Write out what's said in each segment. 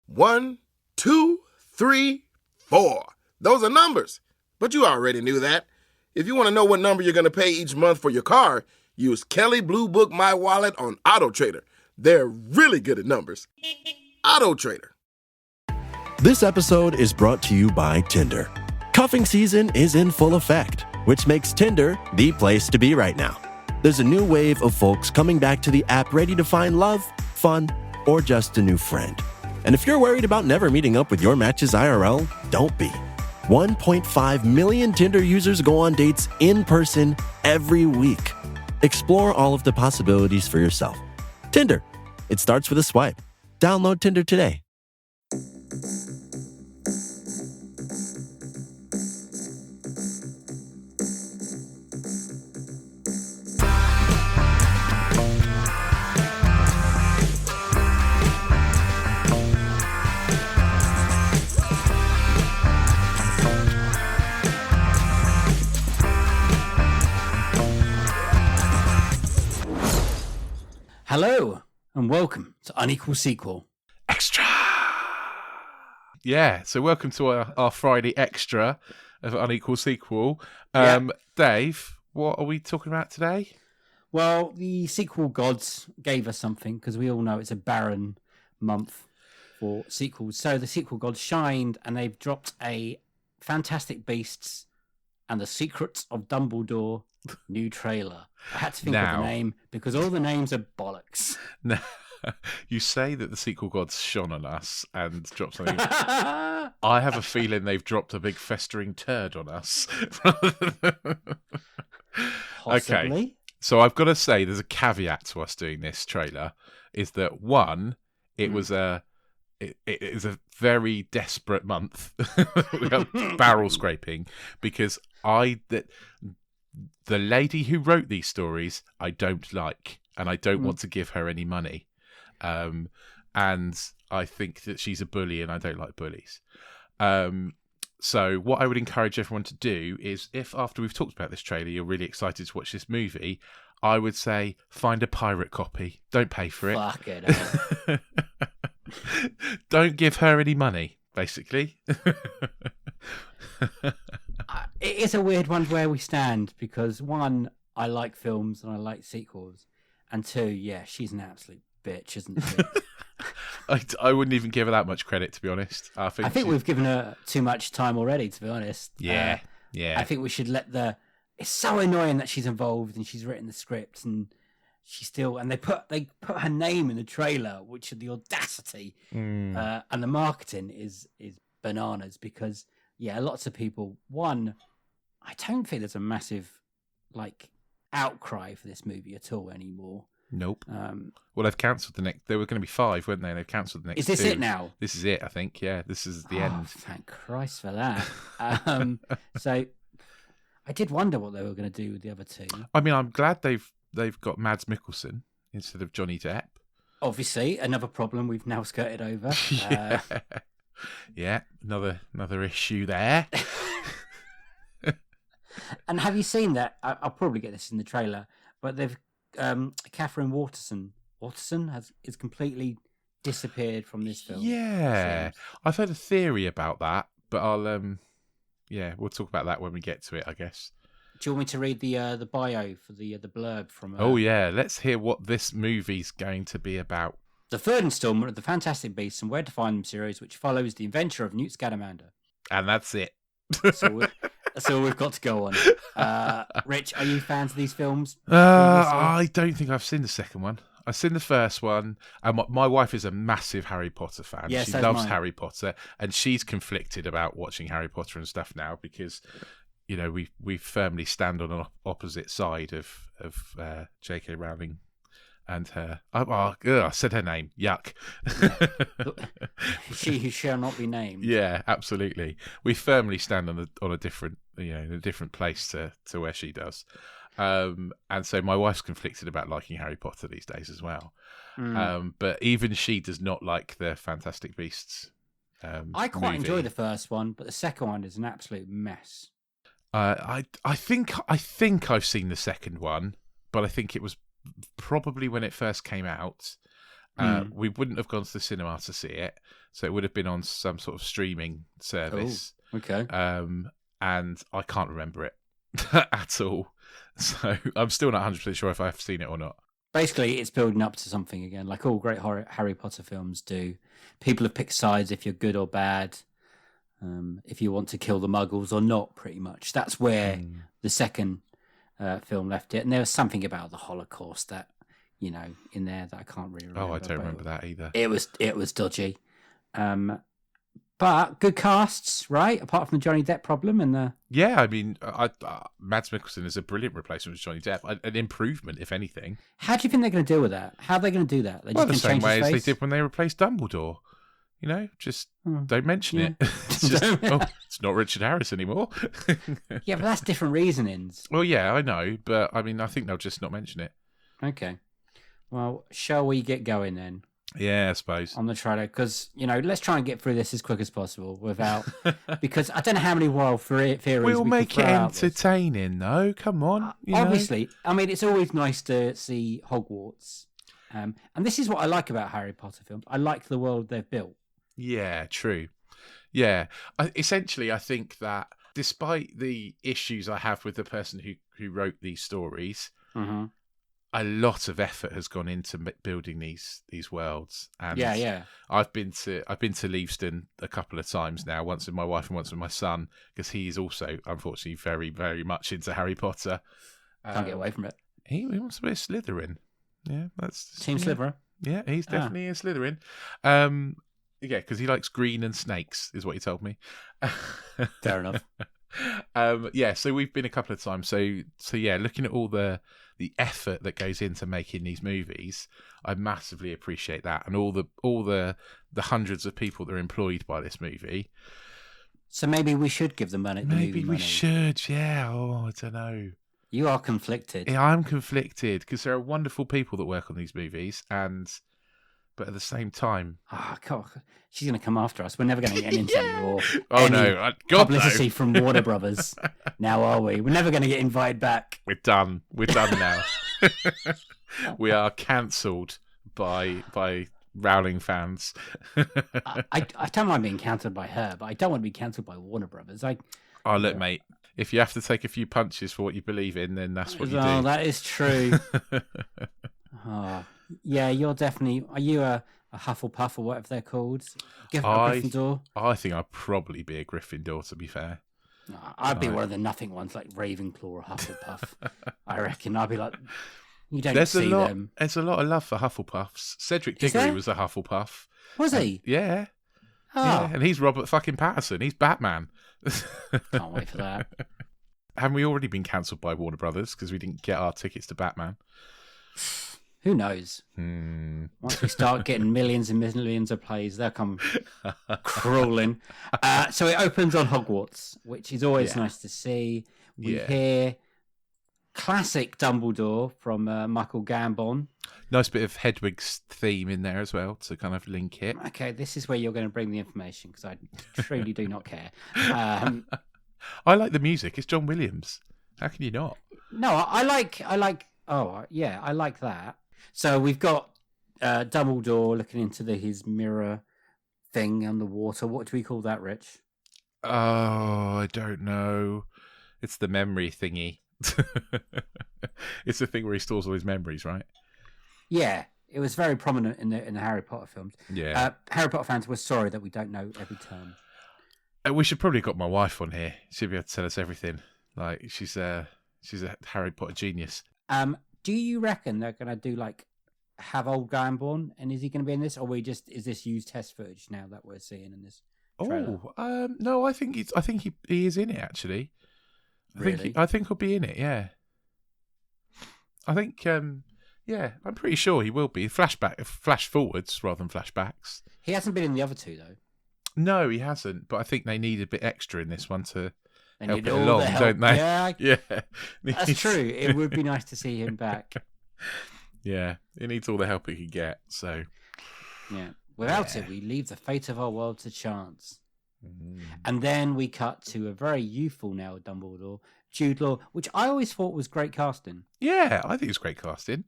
1, 2, 3, 4. Those are numbers, but you already knew that. If you want to know what number you're going to pay each month for your car, use Kelly Blue Book My Wallet on Auto Trader. They're really good at numbers. Auto Trader. This episode is brought to you by Tinder. Cuffing season is in full effect, which makes Tinder the place to be right now. There's a new wave of folks coming back to the app ready to find love, fun, or just a new friend. And if you're worried about never meeting up with your matches IRL, don't be. 1.5 million Tinder users go on dates in person every week. Explore all of the possibilities for yourself. Tinder. It starts with a swipe. Download Tinder today. Hello, and welcome to Unequal Sequel. Extra! Yeah, so welcome to our Friday Extra of Unequal Sequel. Dave, what are we talking about today? Well, the sequel gods gave us something, because we all know it's a barren month for sequels. So the sequel gods shined, and they've dropped a Fantastic Beasts and the Secrets of Dumbledore new trailer. I had to think of the name because all the names are bollocks. Now, you say that the sequel gods shone on us and dropped something. I have a feeling they've dropped a big festering turd on us. Possibly. Okay, so I've got to say there's a caveat to us doing this trailer, is that one, it was it is a very desperate month. We got barrel scraping because the lady who wrote these stories, I don't like, and I don't want to give her any money. And I think that she's a bully, and I don't like bullies. So what I would encourage everyone to do is, if after we've talked about this trailer, you're really excited to watch this movie, I would say find a pirate copy. Don't pay for it. Fuck it. Don't give her any money, basically. It is a weird one where we stand, because one, I like films and I like sequels, and two, yeah, she's an absolute bitch, isn't she? I wouldn't even give her that much credit, to be honest. I think we've given her too much time already, to be honest. Yeah. I think we should let it's so annoying that she's involved and she's written the script and she's still, and they put her name in the trailer, which is the audacity, and the marketing is bananas, because lots of people, one, I don't think there's a massive outcry for this movie at all anymore. Nope. Well, they've cancelled the next. There were going to be 5, weren't they? They've cancelled the next. Is this 2. it now? This is it, I think. Yeah, this is the end. Thank Christ for that. So I did wonder what they were going to do with the other 2. I mean, I'm glad they've got Mads Mikkelsen instead of Johnny Depp. Obviously, another problem we've now skirted over. Yeah, another issue there. And have you seen that? I'll probably get this in the trailer, but they've Catherine Waterston is completely disappeared from this film. Yeah, I've heard a theory about that, but I'll we'll talk about that when we get to it, I guess. Do you want me to read the bio for the blurb from? Oh yeah, let's hear what this movie's going to be about. The third installment of the Fantastic Beasts and Where to Find Them series, which follows the adventure of Newt Scamander. And that's it. That's all we've got to go on. Rich, are you fans of these films? I don't think I've seen the second one. I've seen the first one, and my wife is a massive Harry Potter fan. Yeah, she so's loves mine. Harry Potter, and she's conflicted about watching Harry Potter and stuff now because, we firmly stand on an opposite side of J.K. Rowling and her. I said her name. Yuck. She who shall not be named. Yeah, absolutely. We firmly stand on a different, in a different place to where she does. And so my wife's conflicted about liking Harry Potter these days as well. But even she does not like the Fantastic Beasts. I quite movie. enjoy the first one, but the second one is an absolute mess. I think I've seen the second one, but I think it was probably when it first came out, We wouldn't have gone to the cinema to see it, so it would have been on some sort of streaming service. Oh, okay. And I can't remember it at all. So I'm still not 100% sure if I've seen it or not. Basically, it's building up to something again, like all great Harry Potter films do. People have picked sides if you're good or bad, if you want to kill the Muggles or not, pretty much. That's where the second film left it. And there was something about the Holocaust that, in there that I can't really remember. Oh, I don't remember that either. It was dodgy. But good casts, right? Apart from the Johnny Depp problem and the... Yeah, I mean, Mads Mikkelsen is a brilliant replacement for Johnny Depp. An improvement, if anything. How do you think they're going to deal with that? How are they going to do that? The same way as they did when they replaced Dumbledore. Just don't mention it. It's just, it's not Richard Harris anymore. Yeah, but that's different reasonings. Well, yeah, I know. But, I mean, I think they'll just not mention it. Okay. Well, shall we get going then? Yeah, I suppose. On the trailer, because, let's try and get through this as quick as possible without... because I don't know how many wild theories we'll make it entertaining, though. Come on. Obviously. I mean, it's always nice to see Hogwarts. And this is what I like about Harry Potter films. I like the world they've built. Yeah, true. Yeah. Essentially, I think that despite the issues I have with the person who wrote these stories... Mm-hmm. A lot of effort has gone into building these worlds, and yeah. I've been to Leavesden a couple of times now, once with my wife and once with my son, because he's also unfortunately very, very much into Harry Potter. Can't get away from it. He wants to be a Slytherin. Yeah, that's Team Slytherin. Yeah, he's definitely a Slytherin. Yeah, because he likes green and snakes, is what he told me. Fair enough. Yeah, so we've been a couple of times. So yeah, looking at all the effort that goes into making these movies, I massively appreciate that, and all the hundreds of people that are employed by this movie. So maybe we should give them money. Maybe we should. Yeah. Oh, I don't know. You are conflicted. Yeah, I'm conflicted because there are wonderful people that work on these movies, but at the same time, God, she's going to come after us. We're never going to get into any publicity from Warner Brothers. Now, are we? We're never going to get invited back. We're done. We're done now. We are cancelled by Rowling fans. I don't mind being cancelled by her, but I don't want to be cancelled by Warner Brothers. Look, mate. If you have to take a few punches for what you believe in, then that's what you do. Oh, that is true. Yeah, you're definitely... Are you a Hufflepuff or whatever they're called? Gryffindor? I think I'd probably be a Gryffindor, to be fair. I'd be one of the nothing ones, like Ravenclaw or Hufflepuff. I reckon. I'd be like... You don't see them. There's a lot of love for Hufflepuffs. Cedric Diggory was a Hufflepuff. Was he? Yeah. Oh. Yeah, and he's Robert fucking Pattinson. He's Batman. Can't wait for that. Haven't we already been cancelled by Warner Brothers because we didn't get our tickets to Batman? Who knows? Once we start getting millions and millions of plays, they'll come crawling. So it opens on Hogwarts, which is always nice to see. We hear classic Dumbledore from Michael Gambon. Nice bit of Hedwig's theme in there as well to kind of link it. Okay, this is where you're going to bring the information because I truly do not care. I like the music. It's John Williams. How can you not? No, I like. Oh, yeah, I like that. So we've got Dumbledore looking into his mirror thing on the water. What do we call that, Rich? Oh, I don't know. It's the memory thingy. It's the thing where he stores all his memories, right? Yeah, it was very prominent in the Harry Potter films. Yeah. Harry Potter fans, we're sorry that we don't know every term. We should probably have got my wife on here. She'd be able to tell us everything. Like she's a Harry Potter genius. Do you reckon they're gonna do have old Gambon, and is he gonna be in this, or is this used test footage now that we're seeing in this trailer? No, I think he is in it actually. I think he'll be in it. Yeah. I think I'm pretty sure he will be. Flash forwards rather than flashbacks. He hasn't been in the other two though. No, he hasn't. But I think they need a bit extra in this one to help it all along, don't they? Yeah, that's true. It would be nice to see him back. Yeah, he needs all the help he can get. So, yeah. Without it, we leave the fate of our world to chance. And then we cut to a very youthful now Dumbledore, Jude Law, which I always thought was great casting. Yeah, I think it's great casting.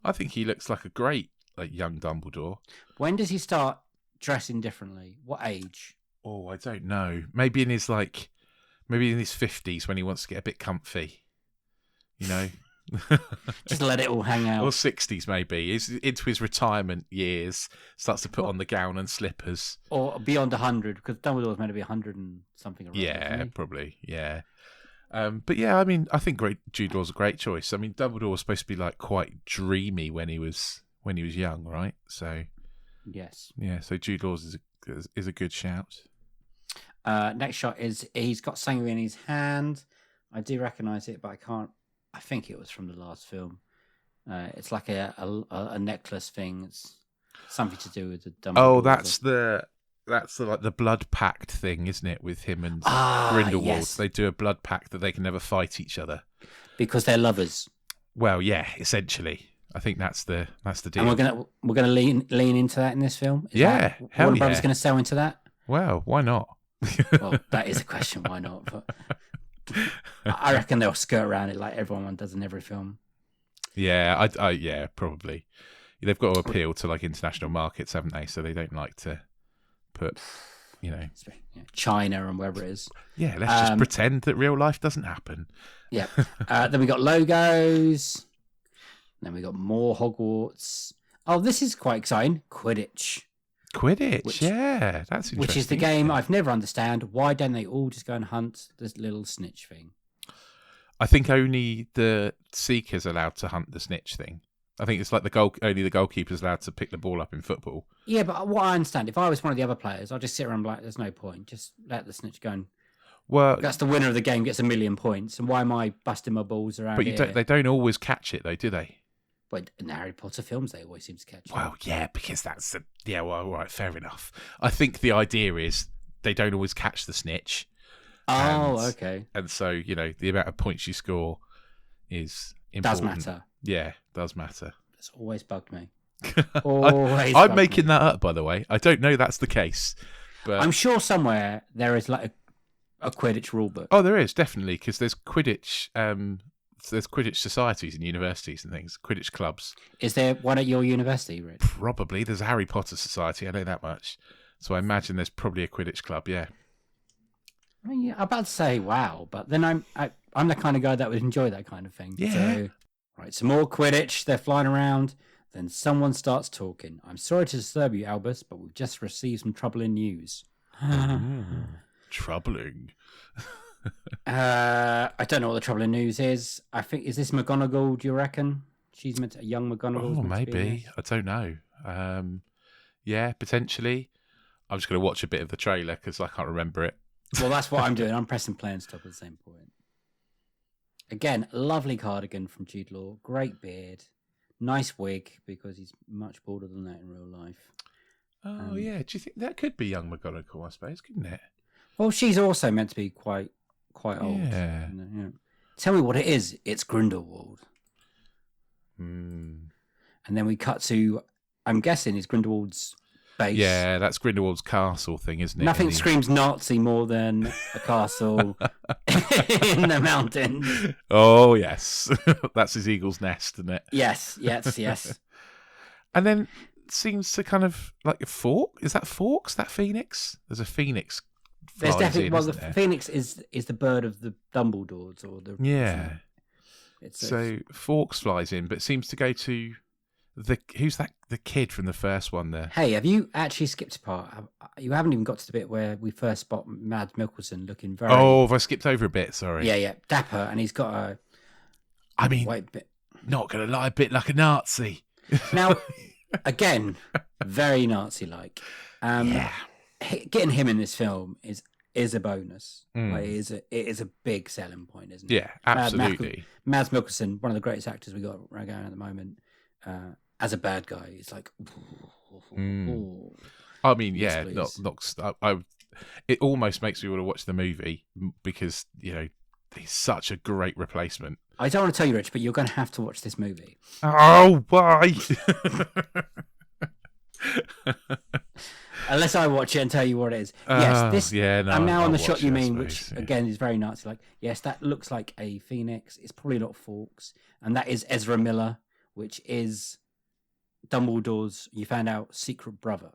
I think he looks like a great like young Dumbledore. When does he start dressing differently? What age? Oh, I don't know. Maybe in his 50s when he wants to get a bit comfy. You know. Just let it all hang out. Or 60s maybe. He's into his retirement years. Starts to put on the gown and slippers. Or beyond 100, because Dumbledore's meant to be 100 and something. Around, Yeah, probably. Yeah. But yeah, I mean, I think Jude Law's a great choice. I mean, Dumbledore was supposed to be like quite dreamy when he was young, right? So yes. Yeah, so Jude Law's is a good shout. Next shot is he's got something in his hand. I do recognise it, but I can't. I think it was from the last film. It's like a necklace thing. It's something to do with the Dumbledore. Oh, that's the like the blood pact thing, isn't it? With him and Grindelwald, yes. They do a blood pact that they can never fight each other because they're lovers. Well, yeah, essentially. I think that's the deal. And we're gonna lean into that in this film. Hell Warner yeah. Brothers going to sell into that. Well, why not? Well, that is a question. Why not? But I reckon they'll skirt around it like everyone does in every film. Yeah, yeah, probably. They've got to appeal to like international markets, haven't they? So they don't like to put, China and wherever it is. Yeah, let's just pretend that real life doesn't happen. Yeah. Then we got logos. Then we got more Hogwarts. Oh, this is quite exciting. Quidditch, yeah, that's interesting. Which is the game I've never understand. Why don't they all just go and hunt this little snitch thing? I think only the seeker's allowed to hunt the snitch thing. I think it's like only the goalkeeper's allowed to pick the ball up in football. Yeah, but what I understand, if I was one of the other players, I'd just sit around and be like, there's no point. Just let the snitch go. Well, that's the winner of the game gets 1 million points. And why am I busting my balls around here? But they don't always catch it, though, do they? But in the Harry Potter films, they always seem to catch it. Well, yeah, because that's well, all right, fair enough. I think the idea is they don't always catch the snitch. Oh, okay. And so, the amount of points you score is important. Does matter. Yeah, does matter. It's always bugged me. I'm making that up, by the way. I don't know that's the case. But I'm sure somewhere there is like a Quidditch rule book. Oh, there is, definitely, because there's Quidditch... there's Quidditch societies and universities and things, Quidditch clubs. Is there one at your university, Rich? Probably. There's a Harry Potter society, I know that much. So I imagine there's probably a Quidditch club, yeah. I mean, yeah, I'm about to say wow, but then I'm the kind of guy that would enjoy that kind of thing. Yeah. So, right, some more Quidditch, they're flying around, then someone starts talking. I'm sorry to disturb you, Albus, but we've just received some troubling news. Troubling. I don't know what the troubling news is. I think, is this McGonagall, do you reckon? She's meant to, a young McGonagall. Oh, maybe. I don't know. Yeah, potentially. I'm just going to watch a bit of the trailer because I can't remember it. Well, that's what I'm doing. I'm pressing play and stop at the same point. Again, lovely cardigan from Jude Law. Great beard. Nice wig because he's much bolder than that in real life. Oh, yeah. Do you think that could be young McGonagall, I suppose, couldn't it? Well, she's also meant to be quite old. Yeah. Tell me what it is. It's Grindelwald. Mm. And then we cut to, I'm guessing, it's Grindelwald's base. Yeah, that's Grindelwald's castle thing, isn't it? Nothing screams Nazi more than a castle in the mountains. Oh, yes. That's his eagle's nest, isn't it? Yes. And then seems to kind of like a fork. Is that Forks? That phoenix? There's a phoenix. There's definitely there? Phoenix is the bird of the Dumbledores or the So Forks flies in, but seems to go to who's that? The kid from the first one there. Hey, have you actually skipped a part? You haven't even got to the bit where we first spot Mads Mikkelsen looking very. Oh, have I skipped over a bit? Sorry. Yeah, dapper, and he's got a. I mean, bit. Not gonna lie, a bit like a Nazi. Now, again, very Nazi-like. Yeah. Getting him in this film is a bonus. Like, it is a big selling point, isn't it? Yeah, absolutely. Mads Mikkelsen, one of the greatest actors we got right going at the moment, as a bad guy, it's like. I mean, yeah, yes, it almost makes me want to watch the movie because he's such a great replacement. I don't want to tell you, Rich, but you're going to have to watch this movie. Oh, why? Unless I watch it and tell you what it is. Yes, this. Yeah, no, I'm now on the I'll shot watch you it, mean, I which suppose, yeah. again is very Nazi-like. Yes, that looks like a phoenix. It's probably not Forks, and that is Ezra Miller, which is Dumbledore's, you found out, secret brother.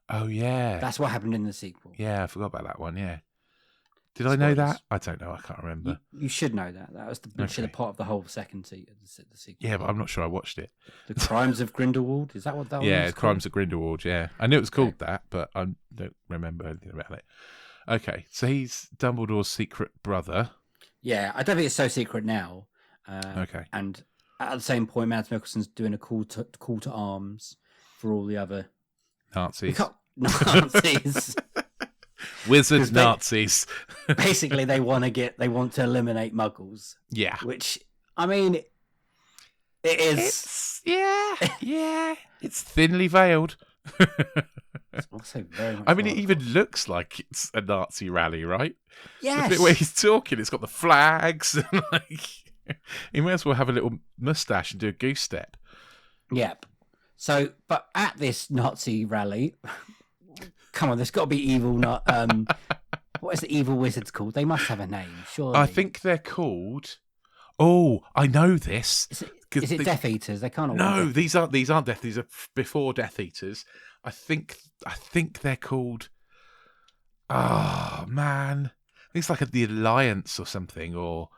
Oh yeah, That's what happened in the sequel. yeah. I forgot about that one. Yeah. Did I know Spoilers. that? I don't know. I can't remember. You should know that. That was literally Okay. part of the whole second the sequel. Yeah, but I'm not sure I watched it. The Crimes of Grindelwald. Is that what that one Yeah, was Crimes called? of Grindelwald. Yeah, I knew it was called that, but I don't remember anything about it. Okay, so he's Dumbledore's secret brother. Yeah, I don't think it's so secret now. Okay. And at the same point, Mads Mikkelsen's doing a call to arms for all the other Nazis. Nazis. Wizard 'Cause they- Nazis. Basically, they want to eliminate Muggles. Yeah. Which, I mean, it is. It's yeah. It's thinly veiled. It's also very much. I mean, it hardcore. even looks like it's a Nazi rally, right? Yes. The bit where he's talking, it's got the flags and he may as well have a little mustache and do a goose step. Yep. So, but at this Nazi rally, come on, there's got to be evil. Not what is the evil wizards called? They must have a name, surely. I think they're called. Oh, I know this. Is it Death Eaters? They can't. All No, be Death- these aren't Death. These are before Death Eaters. I think they're called. Oh man, it's like the Alliance or something, or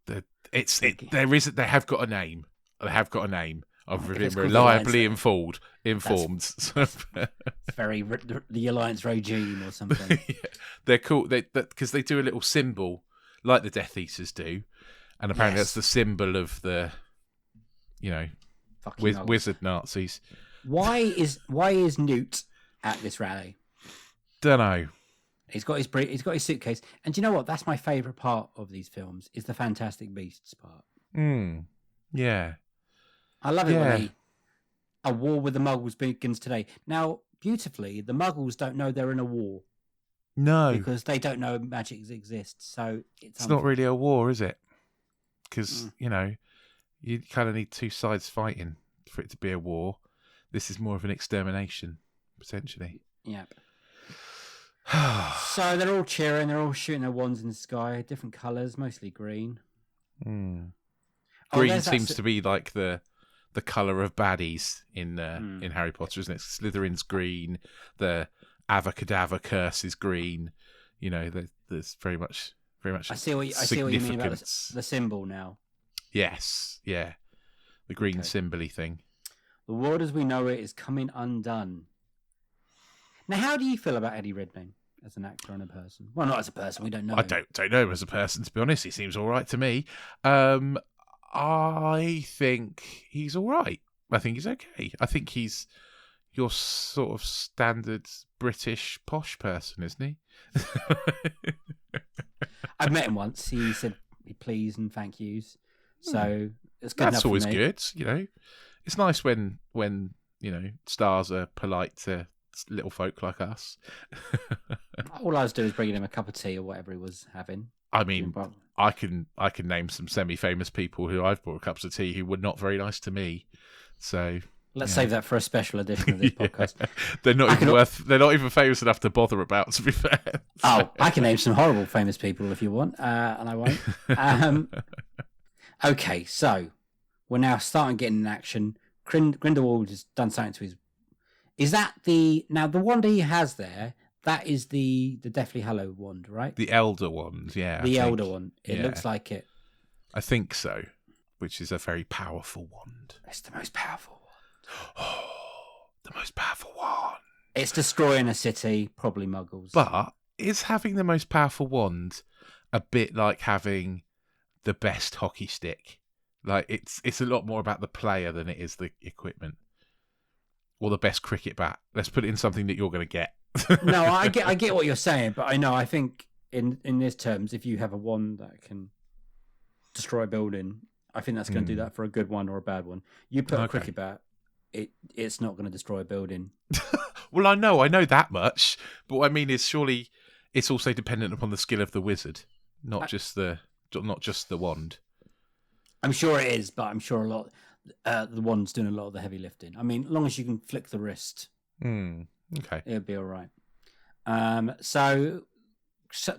They have got a name. They have got a name. I've Okay, been it's called the reliably Alliance informed. It's very the Alliance regime or something. Yeah, they're cool. Because they do a little symbol like the Death Eaters do, and apparently Yes. that's the symbol of the, Fucking Muggles. wizard Nazis. Why is Newt at this rally? Don't know. He's got his suitcase, and do you know what? That's my favourite part of these films is the Fantastic Beasts part. Yeah. I love it Yeah. when a war with the Muggles begins today. Now, beautifully, the Muggles don't know they're in a war No, because they don't know magic exists. So it's not really a war, is it? Because Mm. you kind of need two sides fighting for it to be a war. This is more of an extermination, potentially. Yep. So they're all cheering. They're all shooting their wands in the sky, different colours, mostly green. Green there's that seems to be like the colour of baddies in Harry Potter, isn't it? Slytherin's green. The Avacadabra curse is green. There's very much. I see what you mean about the symbol now. Yes, yeah, the green Okay. symbol-y thing. The world as we know it is coming undone. Now, how do you feel about Eddie Redmayne as an actor and a person? Well, not as a person. We don't know. I him. don't know him as a person, to be honest. He seems all right to me. I think he's all right. I think he's okay. I think he's your sort of standard British posh person, isn't he? I've met him once. He said please and thank yous. So it's good. That's always good. It's nice when stars are polite to little folk like us. All I was doing was bringing him a cup of tea or whatever he was having. I mean, I can name some semi-famous people who I've brought cups of tea who were not very nice to me. So Let's save that for a special edition of this podcast. They're not even famous enough to bother about, to be fair. Oh, I can name some horrible famous people if you want, and I won't. Okay, so we're now starting getting in action. Grindelwald has done something to his. Is that the wand he has there? That is the Deathly Hallow wand, right? The Elder Wand, yeah. The Elder one. It looks like it. I think so, which is a very powerful wand. It's the most powerful one. Oh, the most powerful wand. It's destroying a city, probably Muggles. But is having the most powerful wand a bit like having the best hockey stick? Like it's a lot more about the player than it is the equipment. Or the best cricket bat. Let's put it in something that you're going to get. No, I get what you're saying, but I think in this terms, if you have a wand that can destroy a building, I think that's going to do that for a good one or a bad one. You put a cricket bat, it's not going to destroy a building. Well, I know that much, but what I mean is surely it's also dependent upon the skill of the wizard, not just the wand. I'm sure it is, but I'm sure the wand's doing a lot of the heavy lifting. I mean, as long as you can flick the wrist, Okay, it'll be all right. So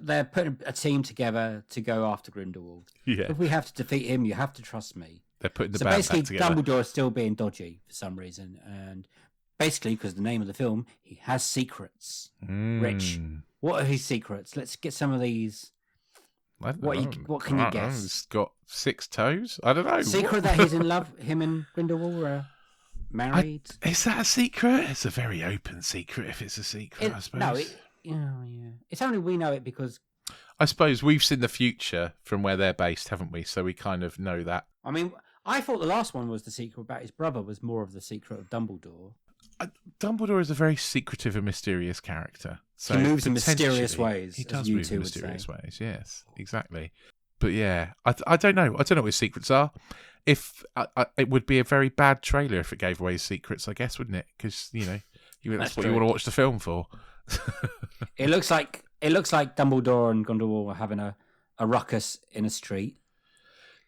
they're putting a team together to go after Grindelwald. yeah. If we have to defeat him, you have to trust me. They're putting the So band basically, back together. Dumbledore is still being dodgy for some reason, and basically because the name of the film, he has secrets. Rich, what are his secrets? Let's get some of these. What can you guess? He's got 6 toes. I don't know. Secret that he's in love. Him and Grindelwald are married. Is that a secret? It's a very open secret. If it's a secret, I suppose. No, yeah. It's only we know it because. I suppose we've seen the future from where they're based, haven't we? So we kind of know that. I mean, I thought the last one was the secret about his brother was more of the secret of Dumbledore. Dumbledore is a very secretive and mysterious character. So he moves in mysterious potentially, ways. He as does you move two in would say. mysterious ways. Yes, exactly. But yeah, I don't know. I don't know what his secrets are. If it would be a very bad trailer if it gave away his secrets, I guess, wouldn't it? Because that's what you want to watch the film for. It looks like Dumbledore and Grindelwald are having a ruckus in a street.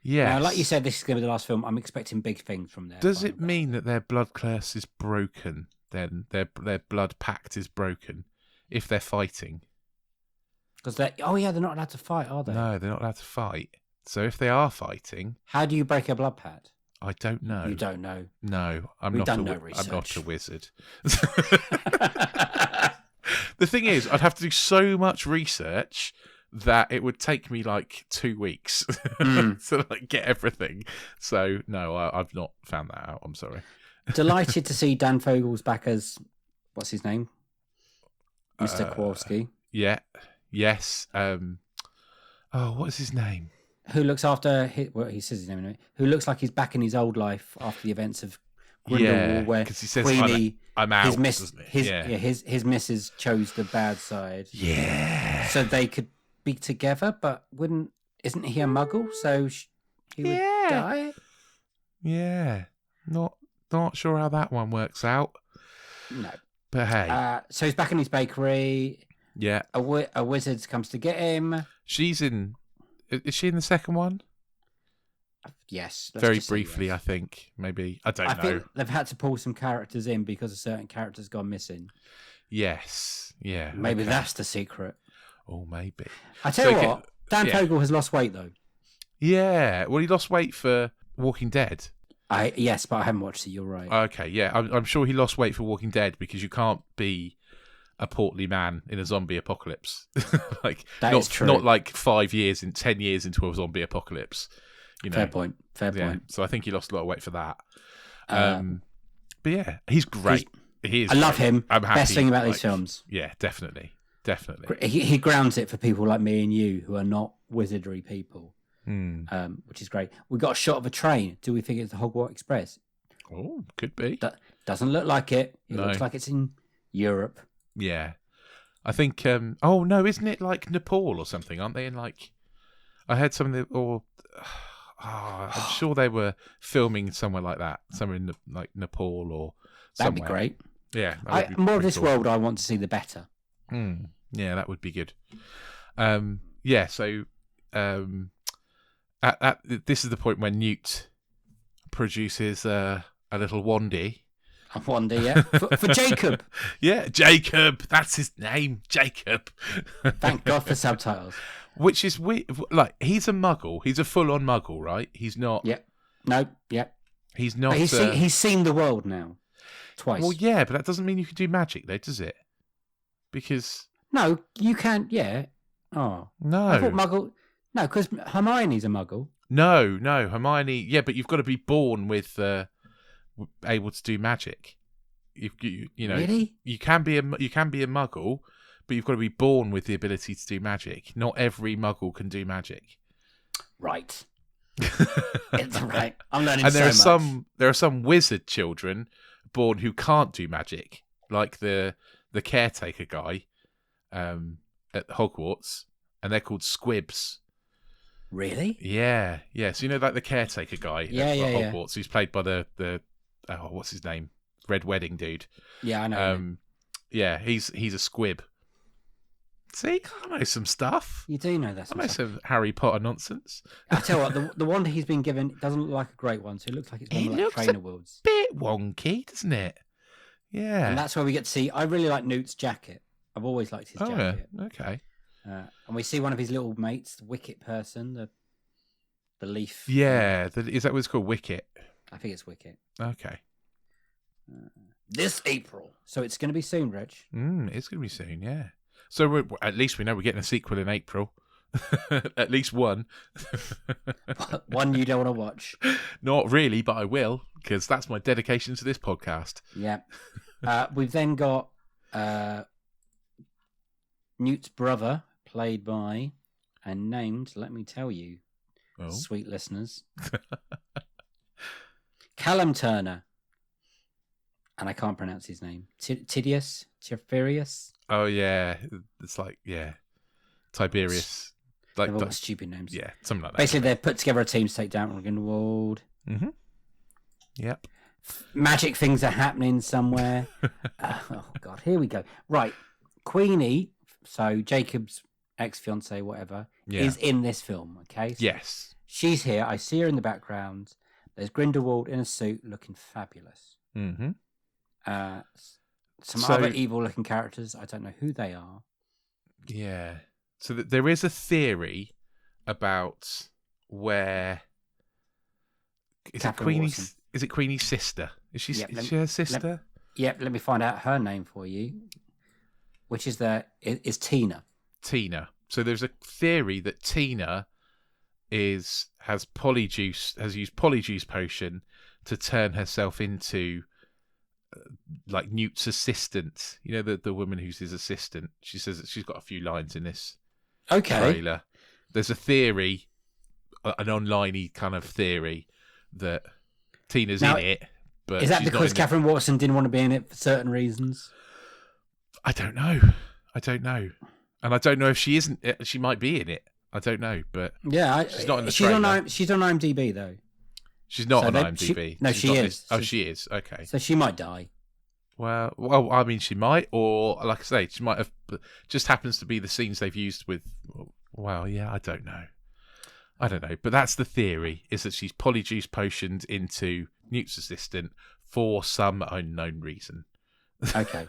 Yeah. Now, like you said, this is going to be the last film. I'm expecting big things from there. Does it mean that their blood curse is broken? Then their blood pact is broken if they're fighting. Because they're not allowed to fight, are they? No, they're not allowed to fight. So if they are fighting, how do you break a blood pact? I don't know. You don't know. No, I'm We've not. done no I'm research. not a wizard. The thing is, I'd have to do so much research that it would take me like 2 weeks to like get everything. So no, I've not found that out. I'm sorry. Delighted to see Dan Fogel's back as what's his name, Mr. Kowalski. Yeah. Yes. What is his name? Who looks after? He says his name in a minute. Who looks like he's back in his old life after the events of Grindelwald, where because he says Queenie, I'm out. His missus chose the bad side. Yeah. So they could be together, but isn't he a Muggle? So he would die. Yeah. Not sure how that one works out. No. But hey. So he's back in his bakery. Yeah. A wizard comes to get him. She's in. Is she in the second one? Yes. Very briefly, yes. I think. Maybe. I don't know. Think they've had to pull some characters in because a certain character's gone missing. Yes. Yeah. Maybe that's the secret. Oh, maybe. I tell you what, Dan Fogel has lost weight, though. Yeah. Well, he lost weight for Walking Dead. Yes, but I haven't watched it. You're right. Okay, yeah. I'm sure he lost weight for Walking Dead because you can't be a portly man in a zombie apocalypse. Is true. Not like 10 years into a zombie apocalypse. Fair point. So I think he lost a lot of weight for that. But yeah, he's great. He is. I love him. I'm happy. Best thing about these films. Yeah, definitely. He grounds it for people like me and you who are not wizardry people, which is great. We got a shot of a train. Do we think it's the Hogwarts Express? Oh, could be. Doesn't look like it. It looks like it's in Europe. Yeah, I think. Oh no, isn't it like Nepal or something? Aren't they in like? I heard something. I'm sure they were filming somewhere like that, somewhere in like Nepal or somewhere. That'd be great. Yeah, more of this world I want to see, the better. Yeah, that would be good. So this is the point when Newt produces a little Wandy. A Wandy, yeah, for Jacob. Yeah, Jacob. That's his name, Jacob. Thank God for subtitles. Which is weird. Like, he's a Muggle. He's a full-on Muggle, right? He's not. Yep. No. Yep. He's not. But he's seen the world now, twice. Well, yeah, but that doesn't mean you can do magic, though, does it? Because no, you can't. Yeah. Oh no. I thought Muggle. No, because Hermione's a Muggle. No, Hermione. Yeah, but you've got to be born with able to do magic. You know. Really? You can be a Muggle, but you've got to be born with the ability to do magic. Not every Muggle can do magic. Right. It's right. I'm learning. And there much. There are some wizard children born who can't do magic, like the caretaker guy at Hogwarts, and they're called squibs. Really? Yeah. So like the caretaker guy at Hogwarts, who's played by the what's his name? Red Wedding dude. Yeah, I know. Yeah, he's a squib. See, I know some stuff. You do know that. I know some Harry Potter nonsense. I tell you what, the one he's been given doesn't look like a great one, so it looks like it's one of like trainer worlds. Bit wonky, doesn't it? Yeah. And that's where we get to see. I really like Newt's jacket. I've always liked his jacket. Yeah. Okay. And we see one of his little mates, the Wicket person, the The leaf. Yeah, is that what it's called? Wicket. I think it's Wicket. Okay. This April. So it's going to be soon, Rich. It's going to be soon, yeah. So at least we know we're getting a sequel in April. At least one. One you don't want to watch. Not really, but I will, because that's my dedication to this podcast. Yeah. We've then got Newt's brother, played by and named, let me tell you, sweet listeners, Callum Turner. And I can't pronounce his name. Tiberius? Oh, yeah. It's like, Tiberius. They've all got stupid names. Yeah, something like that. Basically, they've put together a team to take down Grindelwald. Mm-hmm. Yep. Magic things are happening somewhere. Oh, God. Here we go. Right. Queenie, so Jacob's ex-fiancée, whatever, is in this film, okay? So yes. She's here. I see her in the background. There's Grindelwald in a suit looking fabulous. Mm-hmm. Some other evil-looking characters. I don't know who they are. Yeah. So there is a theory about where is it Queenie's? Watson. Is it Queenie's sister? Is she? Is she her sister? Let me find out her name for you. Which is Tina. Tina. So there's a theory that Tina has used Polyjuice potion to turn herself into like Newt's assistant. You know, the woman who's his assistant. She says that she's got a few lines in this trailer. There's a theory, an online-y kind of theory, that Tina's in it. But is that because Catherine Watson didn't want to be in it for certain reasons? I don't know. And I don't know if she isn't. She might be in it. I don't know, but she's not in the trailer. She's on IMDb though. She's not on IMDb. She is. She is. Okay. So she might die. Well, I mean, she might, or like I say, she might have. Just happens to be the scenes they've used with. Well, yeah, I don't know. But that's the theory: is that she's Polyjuice potioned into Newt's assistant for some unknown reason. Okay.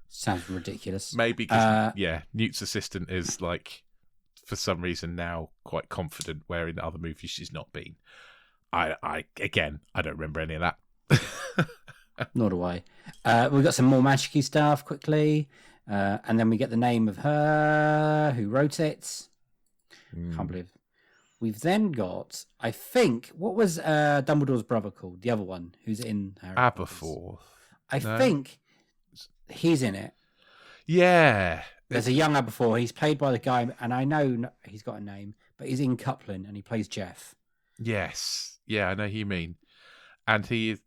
Sounds ridiculous. Maybe because Newt's assistant is like, for some reason now quite confident, where in other movies she's not been. I don't remember any of that. Nor do I. We've got some more magic-y stuff quickly, and then we get the name of her who wrote it. Can't believe. We've then got, I think, what was Dumbledore's brother called? The other one who's in Harry Aberforth. I think he's in it. Yeah. There's a young Aberforth. He's played by the guy, and I know he's got a name, but he's in Coupling, and he plays Jeff. Yes. Yeah, I know who you mean. And there's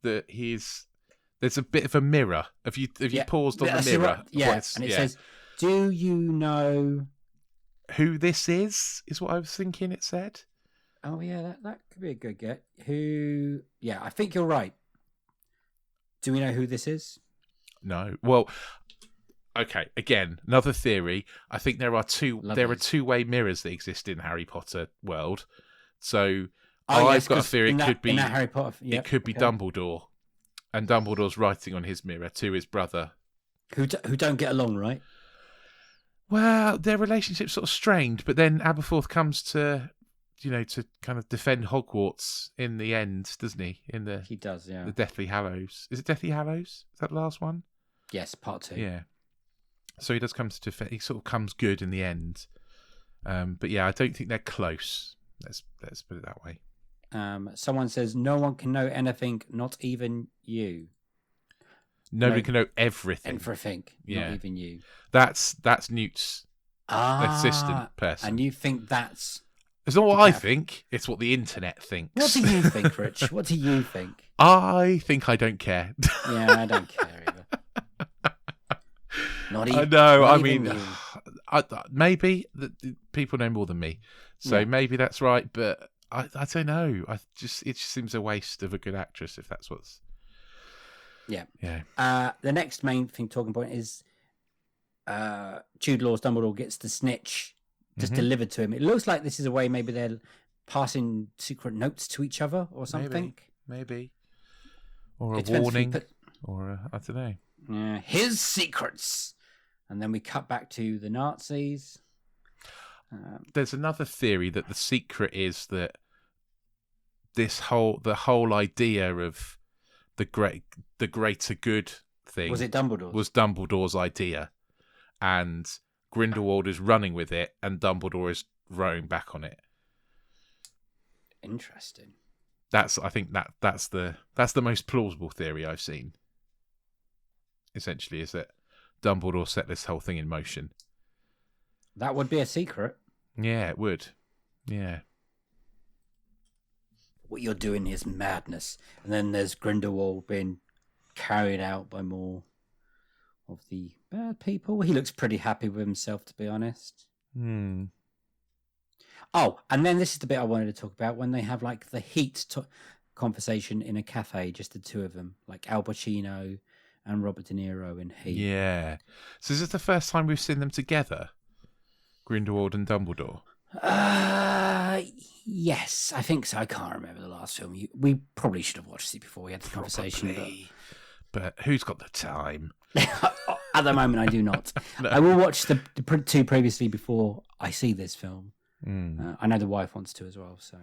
a bit of a mirror. Have you paused on the mirror? And it says, "Do you know who this is?" Is what I was thinking. It said. Oh yeah, that could be a good get. Who? Yeah, I think you're right. Do we know who this is? No. Well, okay. Again, another theory. I think there are two-way mirrors that exist in Harry Potter world. So I've got a theory it could be Harry Potter. It could be Dumbledore, and Dumbledore's writing on his mirror to his brother, who don't get along, right? Well, their relationship's sort of strained, but then Aberforth comes to kind of defend Hogwarts in the end, doesn't he? He does, yeah. The Deathly Hallows. Is it Deathly Hallows? Is that the last one? Yes, part 2. Yeah. So he does come to defend. He sort of comes good in the end. But yeah, I don't think they're close. Let's put it that way. Someone says no one can know anything, not even you. Nobody can know everything. Everything, not even you. That's Newt's assistant person. And you think that's... It's not what I think. It's what the internet thinks. What do you think, Rich? What do you think? I think I don't care. Yeah, I don't care either. Not even. No, I mean, maybe people know more than me, so maybe that's right. But I don't know. It just seems a waste of a good actress if that's what's. Yeah. Yeah. The next main talking point is Jude Law's Dumbledore gets the snitch just delivered to him. It looks like this is a way maybe they're passing secret notes to each other or something. Maybe. Or a warning. Or I don't know. Yeah, his secrets. And then we cut back to the Nazis. There's another theory that the secret is that the whole idea of the greater good thing Was it Dumbledore? was Dumbledore's idea, and Grindelwald is running with it, and Dumbledore is rowing back on it. Interesting. I think that's the most plausible theory I've seen. Essentially, is that Dumbledore set this whole thing in motion. That would be a secret. Yeah, it would. Yeah. What you're doing is madness. And then there's Grindelwald being carried out by more of the bad people. He looks pretty happy with himself, to be honest. Oh, and then this is the bit I wanted to talk about, when they have like the conversation in a cafe, just the two of them, like Al Pacino and Robert De Niro in Heat. Yeah. So is this the first time we've seen them together? Grindelwald and Dumbledore? Yes, I think so. I can't remember the last film. We probably should have watched it before we had the conversation. But who's got the time? At the moment, I do not. No. I will watch the two previously before I see this film. I know the wife wants to as well. So,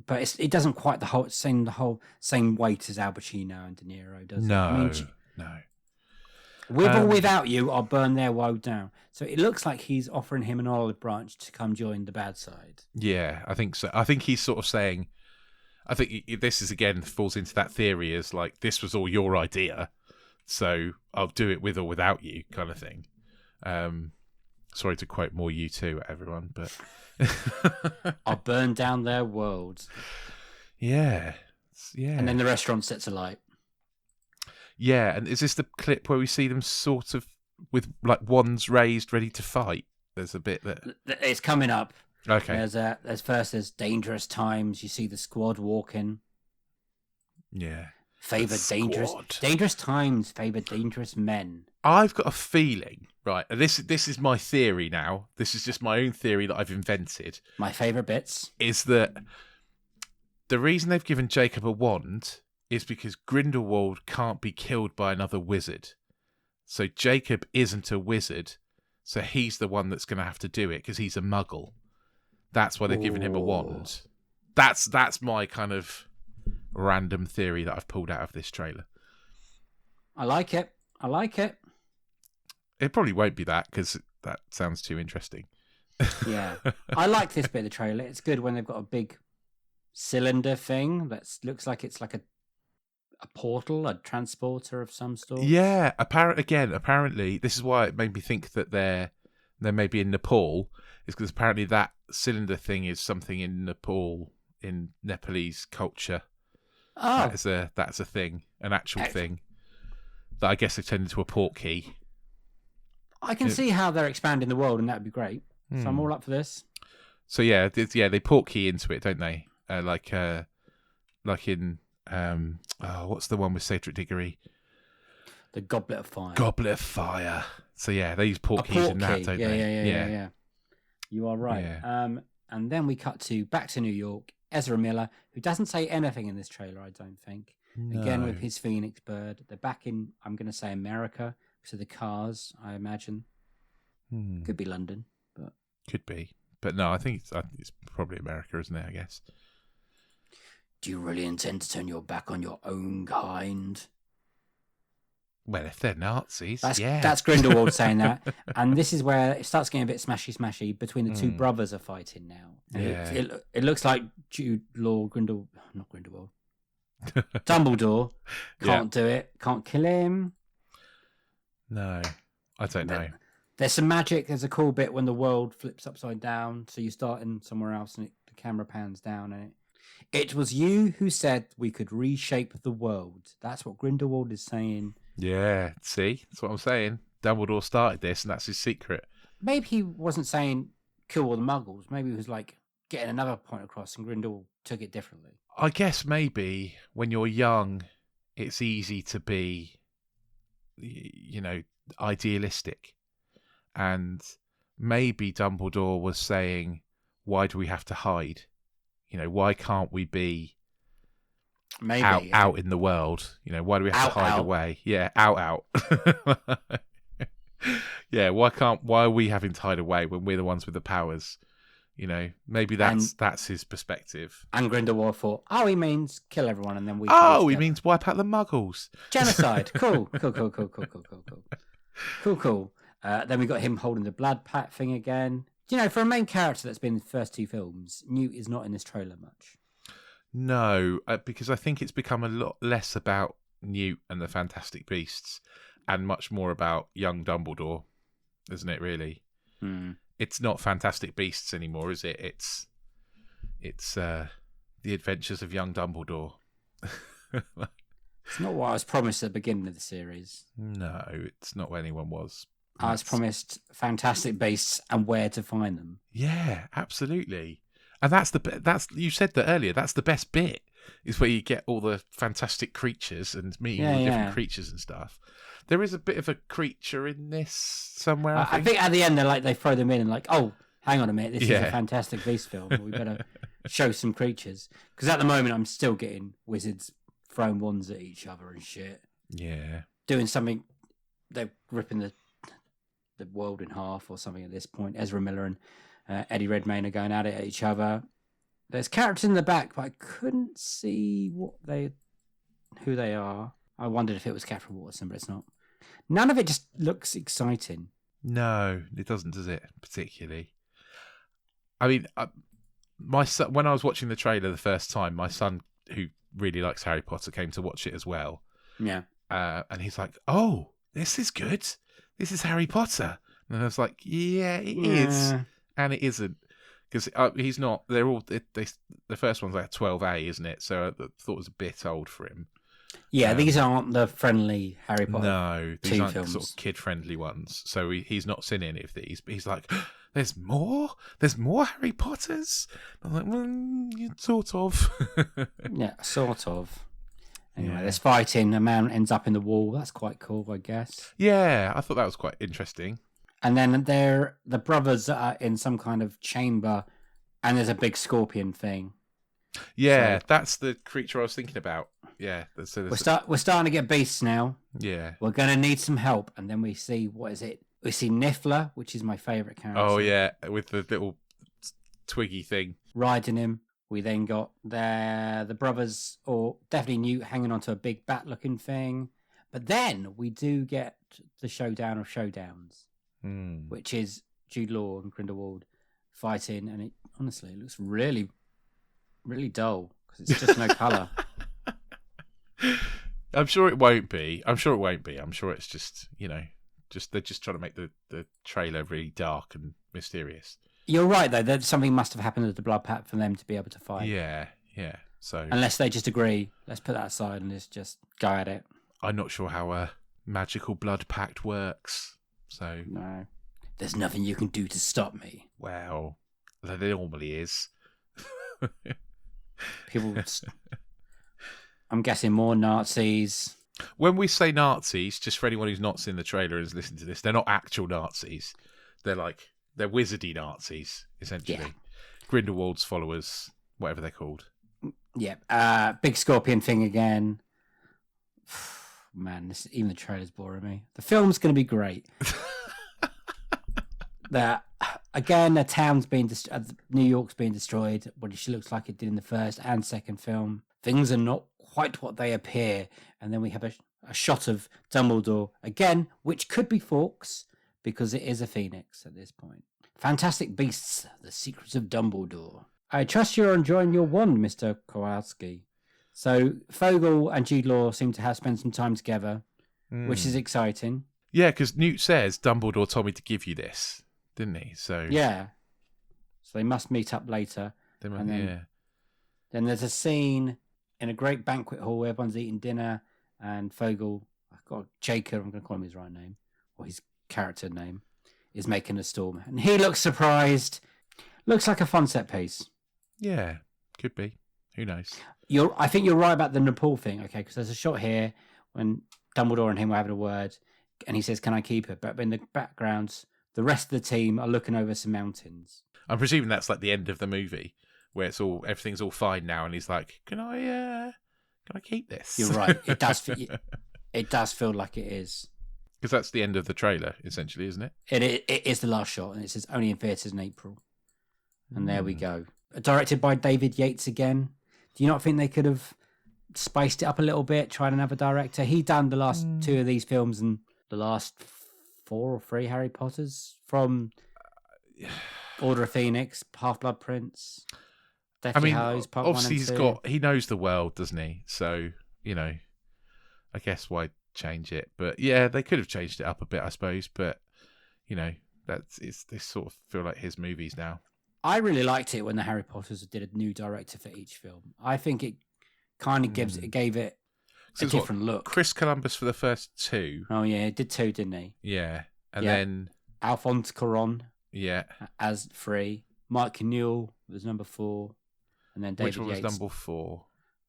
but it doesn't quite the whole same weight as Al Pacino and De Niro, does it? No. With or without you, I'll burn their woe down. So it looks like he's offering him an olive branch to come join the bad side. Yeah, I think so. I think he's sort of saying, I think this is again falls into that theory as like, this was all your idea, so I'll do it with or without you, kind of thing. Sorry to quote more U2 everyone, but I'll burn down their world. Yeah. And then the restaurant sets alight. Yeah, and is this the clip where we see them sort of with like wands raised, ready to fight? There's a bit that it's coming up. Okay. There's dangerous times. You see the squad walking. Yeah. Favoured dangerous times. Favoured dangerous men. I've got a feeling, right? And this is my theory now. This is just my own theory that I've invented. My favourite bits is that the reason they've given Jacob a wand is because Grindelwald can't be killed by another wizard. So Jacob isn't a wizard, so he's the one that's going to have to do it because he's a muggle. That's why they've given him a wand. That's my kind of random theory that I've pulled out of this trailer. I like it. It probably won't be that because that sounds too interesting. Yeah. I like this bit of the trailer. It's good when they've got a big cylinder thing that looks like it's like a portal, a transporter of some sort. Yeah, apparently, this is why it made me think that they're maybe in Nepal, is because apparently that cylinder thing is something in Nepal, in Nepalese culture. Oh, that's a thing, an actual thing that I guess they've turned into a port key. I can see how they're expanding the world, and that would be great. So I'm all up for this. So yeah, they port key into it, don't they? Like in. What's the one with Cedric Diggory? The Goblet of Fire. Goblet of Fire. So yeah, they use port keys in that, don't they? Yeah. You are right. Yeah. And then we cut back to New York. Ezra Miller, who doesn't say anything in this trailer, I don't think. No. Again with his Phoenix bird. They're back in, I'm going to say America, to the cars, I imagine. Could be London, but could be. But no, I think it's probably America, isn't it? I guess. Do you really intend to turn your back on your own kind? Well, if they're Nazis, That's Grindelwald saying that. And this is where it starts getting a bit smashy between the two brothers are fighting now. And it looks like Jude Law, not Grindelwald. Dumbledore can't do it, can't kill him. No, I don't know. There's some magic. There's a cool bit when the world flips upside down. So you start in somewhere else and the camera pans down and it was you who said we could reshape the world. That's what Grindelwald is saying. Yeah, see? That's what I'm saying. Dumbledore started this, and that's his secret. Maybe he wasn't saying kill all the muggles. Maybe he was like getting another point across, and Grindelwald took it differently. I guess maybe when you're young, it's easy to be, idealistic. And maybe Dumbledore was saying, why do we have to hide? Why can't we be out in the world? Why do we have to hide away? Yeah, out. Yeah, why are we having to hide away when we're the ones with the powers? You know, maybe that's his perspective. And Grindelwald thought, oh, he means kill everyone and then we. Oh, he means wipe out the Muggles. Genocide. Cool. Then we got him holding the blood pact thing again. You know, for a main character that's been in the first 2 films, Newt is not in this trailer much. No, because I think it's become a lot less about Newt and the Fantastic Beasts and much more about young Dumbledore, isn't it, really? It's not Fantastic Beasts anymore, is it? It's the adventures of young Dumbledore. It's not what I was promised at the beginning of the series. No, it's not what anyone was. I was promised Fantastic Beasts and where to find them. Yeah, absolutely. And that's you said that earlier. That's the best bit, is where you get all the fantastic creatures and meeting all the different creatures and stuff. There is a bit of a creature in this somewhere. I think at the end they throw them in and like, oh, hang on a minute, this is a Fantastic Beast film. We better show some creatures, because at the moment I'm still getting wizards throwing wands at each other and shit. Yeah, doing something. They're ripping the world in half or something at this point. Ezra Miller and Eddie Redmayne are going at it at each other. There's characters in the back, but I couldn't see who they are. I wondered if it was Catherine Waterson, but it's not. None of it just looks exciting. No, it doesn't, does it? Particularly. I mean, my son, when I was watching the trailer the first time, my son, who really likes Harry Potter, came to watch it as well. Yeah. And he's like, "Oh, this is good. This is Harry Potter." And I was like, "Yeah, it is, and it isn't." Because he's not. They're all. The first one's like 12A, isn't it? So I thought it was a bit old for him. Yeah, these aren't the friendly Harry Potter. No, these aren't films. Sort of kid-friendly ones. So he's not seen any of these. But he's like, "There's more. There's more Harry Potters." I'm like, "Well, sort of." Yeah, sort of. Anyway, there's fighting. A man ends up in the wall. That's quite cool, I guess. Yeah, I thought that was quite interesting. And then the brothers are in some kind of chamber, and there's a big scorpion thing. Yeah, that's the creature I was thinking about. Yeah, we're starting to get beasts now. Yeah, we're gonna need some help, and then we see what is it? We see Niffler, which is my favourite character. Oh yeah, with the little twiggy thing riding him. We then got the brothers, or definitely Newt, hanging onto a big bat-looking thing. But then we do get the showdown of showdowns, which is Jude Law and Grindelwald fighting, and it honestly looks really, really dull because it's just no colour. I'm sure it won't be. I'm sure it's just, they're just trying to make the trailer really dark and mysterious. You're right, though. That something must have happened at the blood pact for them to be able to fight. Yeah. So unless they just agree, let's put that aside and let's just go at it. I'm not sure how a magical blood pact works. So no, there's nothing you can do to stop me. Well, there normally is. People. I'm guessing more Nazis. When we say Nazis, just for anyone who's not seen the trailer and is listening to this, they're not actual Nazis. They're wizardy Nazis, essentially. Yeah. Grindelwald's followers, whatever they're called. Yeah. Big scorpion thing again. Man, even the trailer's boring me. The film's going to be great. Again, a town's being New York's being destroyed, which looks like it did in the first and second film. Things are not quite what they appear, and then we have a shot of Dumbledore again, which could be Fawkes because it is a phoenix at this point. Fantastic Beasts: The Secrets of Dumbledore. I trust you're enjoying your wand, Mr. Kowalski. So Fogel and Jude Law seem to have spent some time together, which is exciting. Yeah, because Newt says Dumbledore told me to give you this, didn't he? So yeah, so they must meet up later. Then there's a scene in a great banquet hall where everyone's eating dinner, and Fogel, I've got Jacob, I'm going to call him his right name, or his character name, is making a storm. And he looks surprised. Looks like a fun set piece. Yeah, could be. Who knows? I think you're right about the Nepal thing, okay, because there's a shot here when Dumbledore and him are having a word, and he says, "Can I keep it?" But in the background, the rest of the team are looking over some mountains. I'm presuming that's like the end of the movie, where everything's all fine now, and he's like, "Can I keep this?" You're right. It does. It does feel like it is. Because that's the end of the trailer, essentially, isn't it? It is the last shot, and it says only in theatres in April. And there we go. Directed by David Yates again. Do you not think they could have spiced it up a little bit, tried another director? He done the last two of these films and the last 4 or 3 Harry Potters, from Order of Phoenix, Half-Blood Prince, Deathly Hallows, Part 1 and 2. He knows the world, doesn't he? So, I guess why change it? But yeah, they could have changed it up a bit, I suppose. But, they sort of feel like his movies now. I really liked it when the Harry Potters did a new director for each film. I think it kind of gave it a different look. Chris Columbus for the first 2. Oh yeah, he did 2, didn't he? Yeah, and then Alphonse Cuarón. Yeah, as 3. Mike Newell was number 4, and then David Which one Yates. was number 4?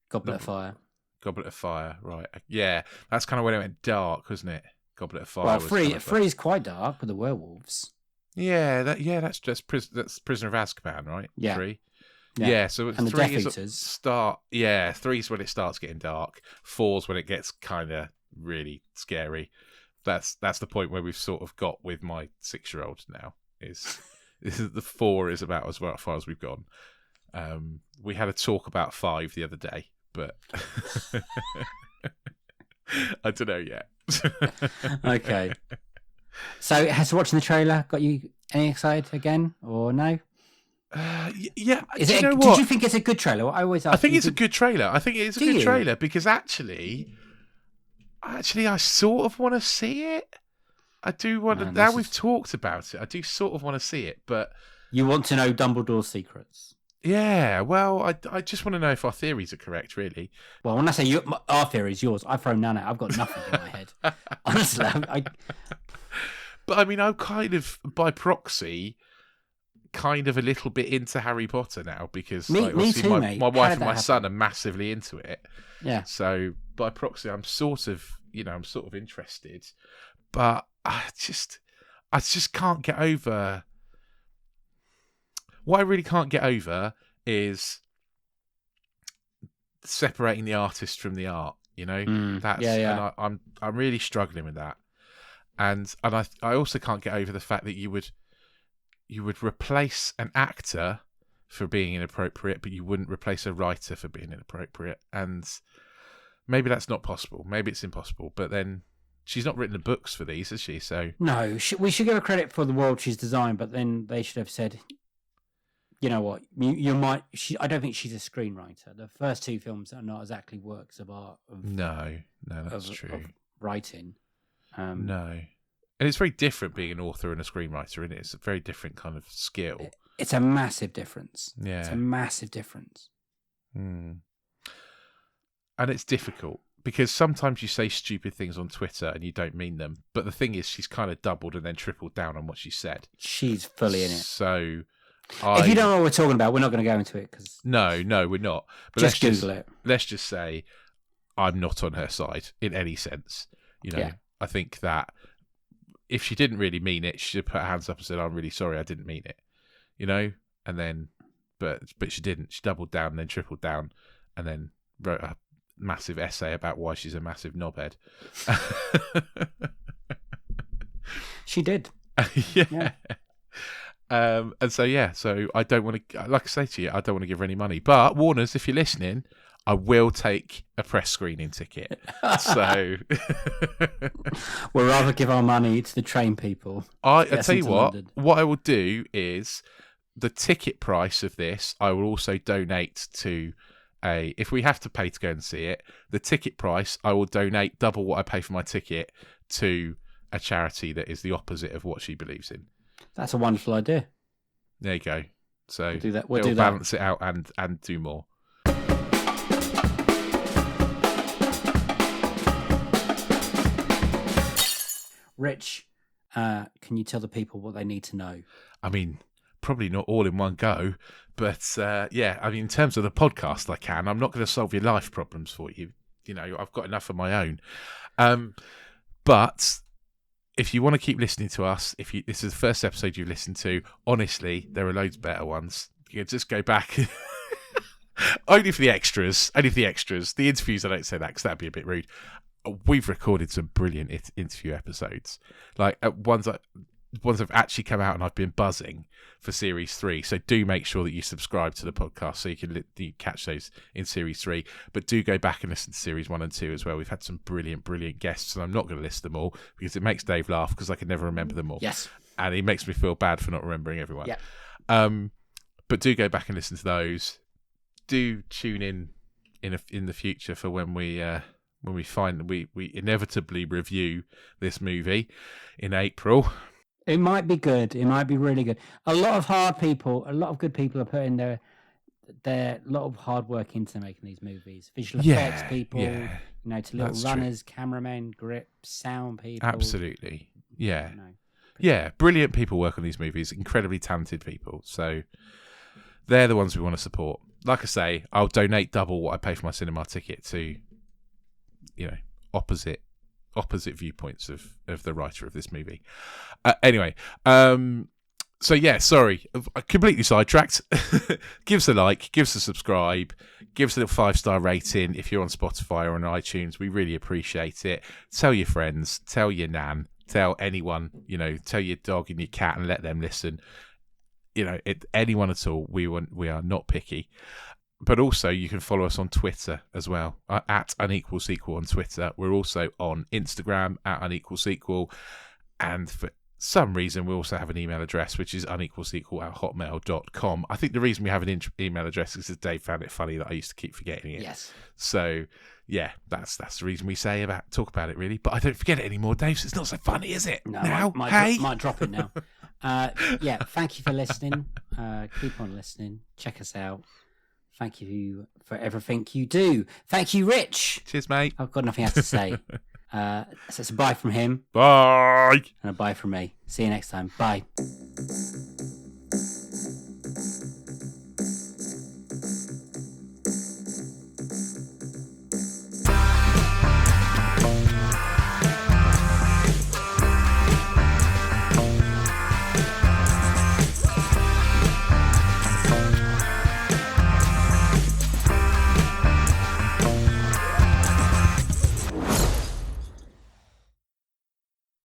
Goblet of Fire. Goblet of Fire, right? Yeah, that's kind of when it went dark, wasn't it? Goblet of Fire. Well, 3 is quite dark with the werewolves. Yeah, that's Prisoner of Azkaban, right? Yeah. 3. Yeah, so and 3 the Death is Eaters. 3 is when it starts getting dark. 4's when it gets kind of really scary. That's the point where we've sort of got with my 6-year-old now. The 4 is about as far as we've gone. We had a talk about 5 the other day, but I don't know yet. Okay. So, has watching the trailer got you any excited again, or no? Yeah. Did you think it's a good trailer? I always ask. I think it's a good trailer. I think it is a good trailer because actually, I sort of want to see it. I do want to. Now we've talked about it, I do sort of want to see it, but you want to know Dumbledore's secrets. Yeah, well, I just want to know if our theories are correct, really. Well, when I say our theory is yours, I've thrown none out. I've got nothing in my head. Honestly, But I mean, I'm kind of, by proxy, kind of a little bit into Harry Potter now because me too, mate. My wife and my son are massively into it. Yeah. So by proxy, I'm sort of interested, but I just can't get over. What I really can't get over is separating the artist from the art. And I'm really struggling with that. And I also can't get over the fact that you would replace an actor for being inappropriate, but you wouldn't replace a writer for being inappropriate. And maybe that's not possible. Maybe it's impossible. But then she's not written the books for these, has she? So no, we should give her credit for the world she's designed. But then they should have said, you know what, you might. I don't think she's a screenwriter. The first 2 films are not exactly works of art. No, that's true. Of writing. No. And it's very different being an author and a screenwriter, isn't it? It's a very different kind of skill. It's a massive difference. Yeah. It's a massive difference. And it's difficult because sometimes you say stupid things on Twitter and you don't mean them. But the thing is, she's kind of doubled and then tripled down on what she said. She's fully in it. So if you don't know what we're talking about, we're not going to go into it. Cause No, we're not. But just Google it. Let's just say I'm not on her side in any sense. Yeah. I think that if she didn't really mean it, she should put her hands up and said, "I'm really sorry, I didn't mean it." And then, but she didn't. She doubled down and then tripled down, and then wrote a massive essay about why she's a massive knobhead. She did. Yeah. And so I don't want to, like I say to you, I don't want to give her any money. But Warners, if you're listening, I will take a press screening ticket. So we'll rather give our money to the train people. I tell you what I will do is the ticket price of this, I will also donate to if we have to pay to go and see it, the ticket price, I will donate double what I pay for my ticket to a charity that is the opposite of what she believes in. That's a wonderful idea. There you go. So we'll do that. We'll balance it out and do more. Rich, can you tell the people what they need to know? I mean, probably not all in one go, but in terms of the podcast, I can. I'm not going to solve your life problems for you. I've got enough of my own. But if you want to keep listening to us, this is the first episode you've listened to, honestly, there are loads better ones. You can just go back. Only for the extras. The interviews, I don't say that because that'd be a bit rude. We've recorded some brilliant interview episodes. Like ones that ones that have actually come out, and I've been buzzing for Series 3. So do make sure that you subscribe to the podcast so you can catch those in Series 3. But do go back and listen to Series 1 and 2 as well. We've had some brilliant, brilliant guests, and I'm not going to list them all because it makes Dave laugh because I can never remember them all. Yes. And he makes me feel bad for not remembering everyone. Yeah. But do go back and listen to those. Do tune in the future for when we inevitably review this movie in April. It might be good. It might be really good. A lot of good people are putting their lot of hard work into making these movies. Visual effects people, to little runners, cameramen, grips, sound people. Absolutely. Yeah. Brilliant people work on these movies. Incredibly talented people. So they're the ones we want to support. Like I say, I'll donate double what I pay for my cinema ticket to, opposite viewpoints of the writer of this movie. Anyway, so yeah, sorry, I completely sidetracked. Give us a like, give us a subscribe, give us a little 5-star rating if you're on Spotify or on iTunes. We really appreciate it. Tell your friends, tell your nan, tell anyone, tell your dog and your cat and let them listen. Anyone at all. We are not picky. But also, you can follow us on Twitter as well, at Unequal Sequel on Twitter. We're also on Instagram, at Unequal Sequel. And for some reason, we also have an email address, which is unequalsequel@hotmail.com. I think the reason we have an email address is because Dave found it funny that I used to keep forgetting it. Yes. So, yeah, that's the reason we talk about it, really. But I don't forget it anymore, Dave, so it's not so funny, is it? No, now, might drop it now. Thank you for listening. Keep on listening. Check us out. Thank you for everything you do. Thank you, Rich. Cheers, mate. I've got nothing else to say. So it's a bye from him. Bye. And a bye from me. See you next time. Bye.